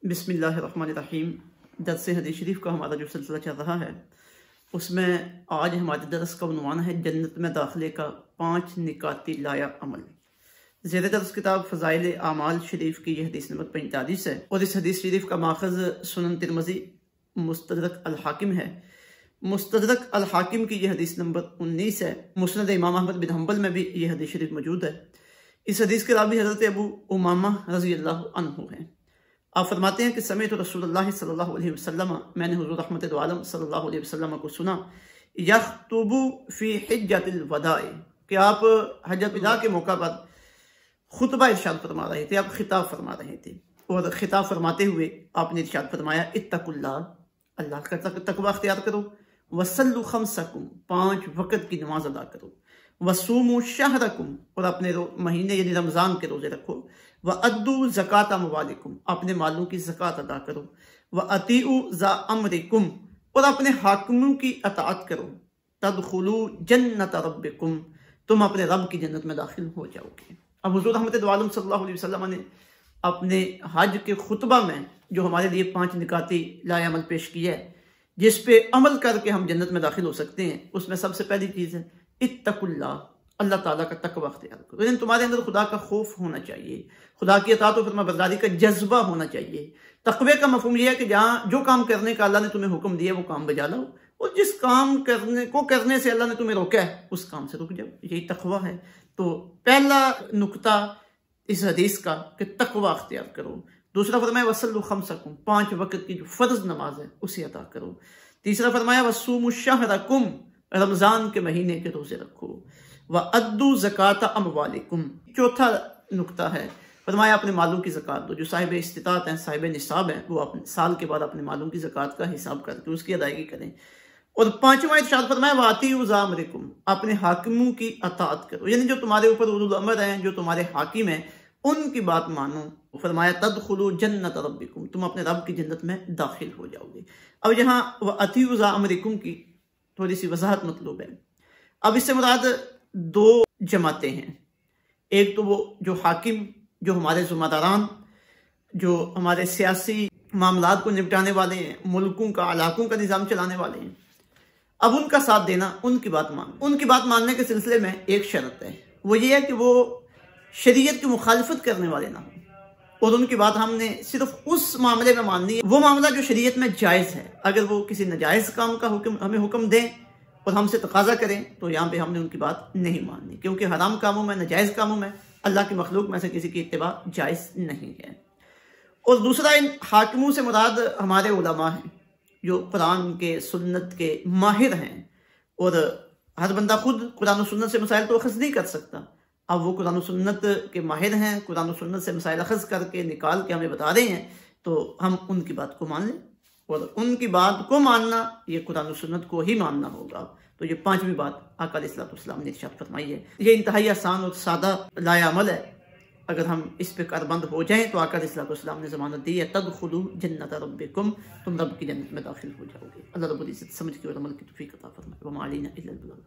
بسم اللہ الرحمن الرحیم۔ درس حدیث شریف کا ہمارا جو سلسلہ چل رہا ہے اس میں آج ہمارے درس کا عنوان ہے جنت میں داخلے کا 5 نکاتی لایا عمل۔ زیر درس کتاب فضائل اعمال شریف کی یہ حدیث نمبر 45 ہے اور اس حدیث شریف کا ماخذ سنن ترمذی مستدرک الحاکم ہے۔ مستدرک الحاکم کی یہ حدیث نمبر 19 ہے۔ مسند امام احمد بن حنبل میں بھی یہ حدیث شریف موجود ہے۔ اس حدیث کے راوی حضرت ابو امامہ رضی اللہ عنہ ہیں۔ آپ فرماتے ہیں کہ سمعت رسول اللہ صلی اللہ علیہ وسلم، میں نے حضور رحمت دو عالم صلی اللہ علیہ وسلم کو سنا، یخطب فی حجۃ الوداع، کہ آپ حجۃ الوداع کے موقع پر خطبہ ارشاد فرما رہے تھے، آپ خطاب فرما رہے تھے، اور خطاب فرماتے ہوئے آپ نے ارشاد فرمایا اتقوا اللہ، اللہ کا تقوی اختیار کرو، وصلوا خمسکم، 5 وقت کی نماز ادا کرو، وصوموا شہرکم، اور اپنے مہینے یعنی رمضان کے روزے رکھو، وَأَدُّوا زَكَاةَ أَمْوَالِكُمْ، اپنے مالوں کی زکوٰۃ ادا کرو، وَأَطِيعُوا ذَا أَمْرِكُمْ، اور اپنے حاکموں کی اطاعت کرو، تَدْخُلُوا جَنَّةَ رَبِّكُمْ، تم اپنے رب کی جنت میں داخل ہو جاؤ گے۔ اب حضور رحمت دو عالم صلی اللہ علیہ وسلم نے اپنے حج کے خطبہ میں جو ہمارے لیے 5 نکاتی لایا عمل پیش کیا ہے، جس پہ عمل کر کے ہم جنت میں داخل ہو سکتے ہیں، اس میں سب سے پہلی چیز ہے اتقوا اللہ، اللہ تعالیٰ کا تقوی اختیار کرو، یعنی تمہارے اندر خدا کا خوف ہونا چاہیے، خدا کی اطاعت و فرما برداری کا جذبہ ہونا چاہیے۔ تقوی کا مفہوم یہ ہے کہ جہاں جو کام کرنے کا اللہ نے تمہیں حکم دیا وہ کام بجا لاؤ، اور جس کام کرنے سے اللہ نے تمہیں روکا ہے اس کام سے رک جاؤ، یہی تقوی ہے۔ تو پہلا نقطہ اس حدیث کا کہ تقوی اختیار کرو۔ دوسرا فرمایا وصلوا خمسکم، 5 وقت کی جو فرض نماز ہے اسے ادا کرو۔ تیسرا فرمایا وصوموا شہرکم، رمضان کے مہینے کے روزے رکھو، وَأَدُّوا زَكَاةَ أَمْوَالِكُمْ، چوتھا نقطہ ہے فرمایا اپنے مالوں کی زکوٰۃ دو، جو صاحب استطاعت ہیں، صاحب نصاب ہیں، وہ سال کے بعد اپنے مالوں کی زکوٰۃ کا حساب کر کے اس کی ادائیگی کریں۔ اور 5واں ارشاد فرمایا وَأَطِيعُوا ذَا أَمْرِكُمْ، اپنے حاکموں کی اطاعت کرو، یعنی جو تمہارے اوپر اولو الامر ہیں، جو تمہارے حاکم ہیں، ان کی بات مانو۔ فرمایا تَدْخُلُوا جَنَّةَ رَبِّكُمْ، تم اپنے رب کی جنت میں داخل ہو جاؤ گے۔ اب یہاں وَأَطِيعُوا ذَا أَمْرِكُمْ کی تھوڑی سی وضاحت مطلوب ہے۔ اب اس سے مراد 2 جماعتیں ہیں، ایک تو وہ جو حاکم، جو ہمارے ذمہ داران، جو ہمارے سیاسی معاملات کو نپٹانے والے ہیں، ملکوں کا، علاقوں کا نظام چلانے والے ہیں۔ اب ان کا ساتھ دینا، ان کی بات ماننا۔ ان کی بات ماننے کے سلسلے میں ایک شرط ہے، وہ یہ ہے کہ وہ شریعت کی مخالفت کرنے والے نہ ہوں، اور ان کی بات ہم نے صرف اس معاملے میں ماننی ہے، وہ معاملہ جو شریعت میں جائز ہے۔ اگر وہ کسی ناجائز کام کا ہمیں حکم دیں اور ہم سے تقاضا کریں تو یہاں پہ ہم نے ان کی بات نہیں ماننی، کیونکہ حرام کاموں میں، ناجائز کاموں میں اللہ کی مخلوق میں سے کسی کی اتباع جائز نہیں ہے۔ اور دوسرا، ان حاکموں سے مراد ہمارے علماء ہیں، جو قرآن کے، سنت کے ماہر ہیں، اور ہر بندہ خود قرآن و سنت سے مسائل تو اخذ نہیں کر سکتا۔ اب وہ قرآن و سنت کے ماہر ہیں، قرآن و سنت سے مسائل اخذ کر کے نکال کے ہمیں بتا رہے ہیں، تو ہم ان کی بات کو مان لیں، اور ان کی بات کو ماننا یہ قرآن و سنت کو ہی ماننا ہوگا۔ تو یہ 5ویں بات آقا علیہ السلام نے ارشاد فرمائی ہے۔ یہ انتہائی آسان اور سادہ لایا عمل ہے، اگر ہم اس پہ کاربند ہو جائیں تو آقا علیہ السلام نے ضمانت دی ہے تدخلوا جنت ربکم، تم رب کی جنت میں داخل ہو جاؤ گے۔ اللہ رب العزت سمجھ کے اور عمل کی توفیق عطا فرمائے۔ وما علینا الا البلاغ۔